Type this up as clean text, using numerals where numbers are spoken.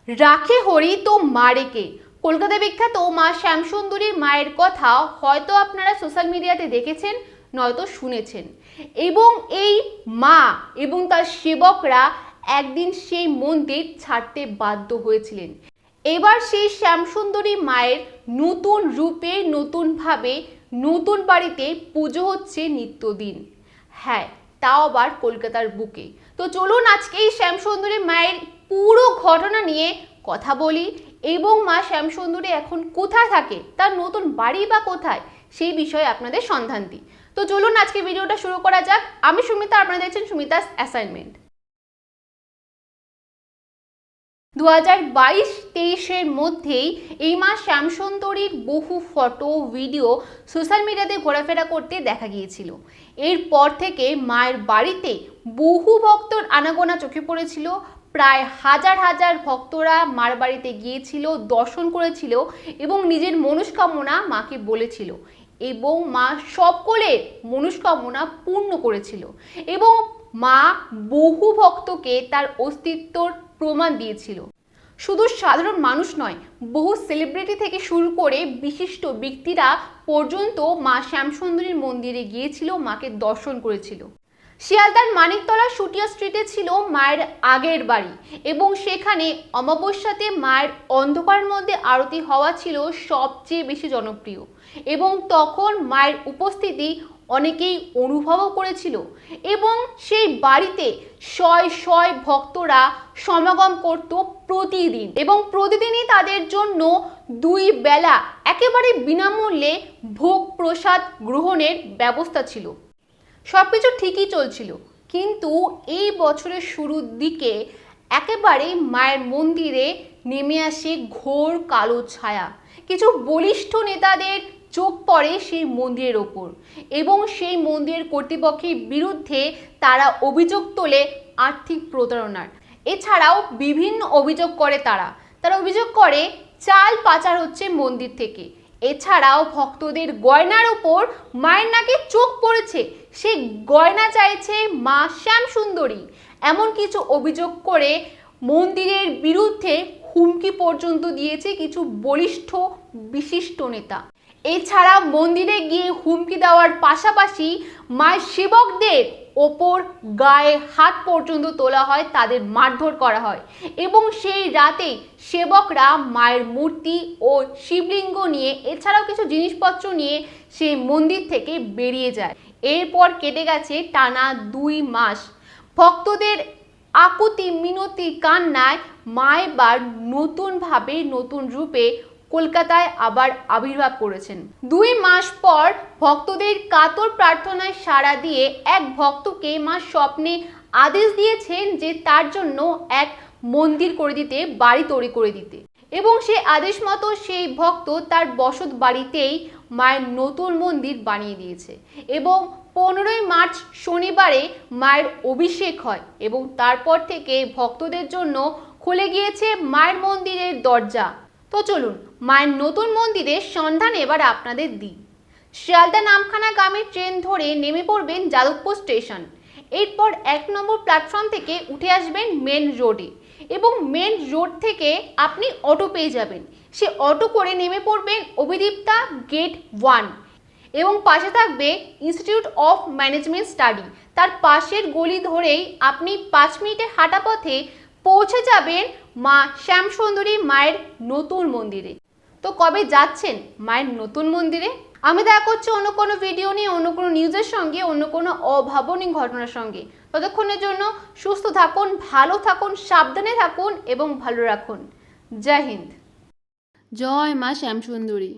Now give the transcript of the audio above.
রাখে হরি তো মারে কে। কলকাতা বিখ্যাত মা শ্যামসুন্দরীর মায়ের কথা হয়তো আপনারা সোশ্যাল মিডিয়াতে দেখেছেন, নয়তো শুনেছেন। এবং এই মা এবং তার সেবকরা একদিন সেই মন্দির ছাড়তে বাধ্য হয়েছিলেন। এবার সেই শ্যামসুন্দরী মায়ের নতুন রূপে, নতুনভাবে, নতুন বাড়িতে পুজো হচ্ছে নিত্যদিন। হ্যাঁ, তাও আবার কলকাতার বুকে। তো চলুন আজকে এই শ্যামসুন্দরী মায়ের পুরো ঘটনা নিয়ে কথা বলি এবং মা শ্যামসুন্দরী এখন কোথায় থাকে, তার নতুন বাড়ি বা কোথায়, সেই বিষয়ে আপনাদের সন্ধান দিই। তো চলুন আজকে ভিডিওটা শুরু করা যাক। আমি সুমিতা, আপনারা দেখছেন সুমিতাস অ্যাসাইনমেন্ট। 2022-23-এর মধ্যেই এই মা শ্যামসুন্দরীর বহু ফটো, ভিডিও সোশ্যাল মিডিয়াতে ঘোরাফেরা করতে দেখা গিয়েছিল। এরপর থেকে মায়ের বাড়িতে বহু ভক্তর আনাগোনা চোখে পড়েছিল। প্রায় হাজার হাজার ভক্তরা মার বাড়িতে গিয়েছিল, দর্শন করেছিল এবং নিজের মনস্কামনা মাকে বলেছিল এবং মা সকলের মনস্কামনা পূর্ণ করেছিল এবং মা বহু ভক্তকে তার অস্তিত্বর প্রমাণ দিয়েছিল। শুধু সাধারণ মানুষ নয়, বহু সেলিব্রিটি থেকে শুরু করে বিশিষ্ট ব্যক্তিরা পর্যন্ত মা শ্যামসুন্দরীর মন্দিরে গিয়েছিল, মাকে দর্শন করেছিল। শিয়ালদার মানিকতলা সুটিয়া স্ট্রিটে ছিল মায়ের আগের বাড়ি এবং সেখানে অমাবস্যাতে মায়ের অন্ধকারের মধ্যে আরতি হওয়া ছিল সবচেয়ে বেশি জনপ্রিয় এবং তখন মায়ের উপস্থিতি অনেকেই অনুভবও করেছিল এবং সেই বাড়িতে শয় শয় ভক্তরা সমাগম করত প্রতিদিন এবং প্রতিদিনই তাদের জন্য 2 বেলা একেবারে বিনামূল্যে ভোগ প্রসাদ গ্রহণের ব্যবস্থা ছিল। সবকিছু ঠিকই চলছিল, কিন্তু এই বছরের শুরুর দিকে একেবারে মায়ের মন্দিরে নেমে আসে ঘোর কালো ছায়া। কিছু বলিষ্ঠ নেতাদের চোখ পড়ে সেই মন্দিরের ওপর এবং সেই মন্দিরের কর্তৃপক্ষের বিরুদ্ধে তারা অভিযোগ তোলে আর্থিক প্রতারণার। এছাড়াও বিভিন্ন অভিযোগ করে তারা অভিযোগ করে চাল পাচার হচ্ছে মন্দির থেকে। এছাড়াও ভক্তদের গয়নার উপর মায়ের নাকি চোখ পড়েছে, সে গয়না চাইছে মা শ্যামসুন্দরী। এমন কিছু অভিযোগ করে মন্দিরের বিরুদ্ধে হুমকি পর্যন্ত দিয়েছে কিছু বলিষ্ঠ বিশিষ্ট নেতা। এছাড়া মন্দিরে গিয়ে হুমকি দেওয়ার পাশাপাশি মায়ের সেবকদের ওপর গায়ে হাত পর্যন্ত তোলা হয়, তাদের মারধর করা হয় এবং সেই রাতেই সেবকরা মায়ের মূর্তি ও শিবলিঙ্গ নিয়ে এছাড়াও কিছু জিনিসপত্র নিয়ে সেই মন্দির থেকে বেরিয়ে যায়। এরপর কেটে গেছে টানা 2 মাস। ভক্তদের আকুতি মিনতি কান্নায় মা এবার নতুনভাবে, নতুন রূপে কলকাতায় আবার আবির্ভাব করেছেন। 2 মাস পর ভক্তদের কাতর প্রার্থনায় সাড়া দিয়ে এক ভক্তকে মা স্বপ্নে আদেশ দিয়েছেন যে তার জন্য এক মন্দির করে দিতে, বাড়ি তৈরি করে দিতে এবং সেই আদেশ মতো সেই ভক্ত তার বসত বাড়িতেই মায়ের নতুন মন্দির বানিয়ে দিয়েছে এবং 15ই মার্চ শনিবারে মায়ের অভিষেক হয় এবং তারপর থেকে ভক্তদের জন্য খুলে গিয়েছে মায়ের মন্দিরের দরজা। তো চলুন মায়ের নতুন মন্দিরের সন্ধান এবার আপনাদের দিই। শিয়ালদা নামখানা গ্রামের ট্রেন ধরে নেমে পড়বেন যাদবপুর স্টেশন। এরপর 1 নম্বর প্ল্যাটফর্ম থেকে উঠে আসবেন মেন রোডে এবং মেন রোড থেকে আপনি অটো পেয়ে যাবেন। সে অটো করে নেমে পড়বেন অভিদীপ্তা গেট 1 এবং পাশে থাকবে ইনস্টিটিউট অফ ম্যানেজমেন্ট স্টাডি। তার পাশের গলি ধরেই আপনি 5 মিনিটের হাঁটা পথে পৌঁছে যাবেন মা শ্যামসুন্দরী মায়ের নতুন মন্দিরে। তো কবে যাচ্ছেন মায়ের নতুন মন্দিরে? আমি দেখা করছি অন্য কোনো ভিডিও নিয়ে, অন্য কোনো নিউজের সঙ্গে, অন্য কোনো অভাবনীয় ঘটনার সঙ্গে। ততক্ষণের জন্য সুস্থ থাকুন, ভালো থাকুন, সাবধানে থাকুন এবং ভালো রাখুন। জয় হিন্দ। জয় মা শ্যামসুন্দরী।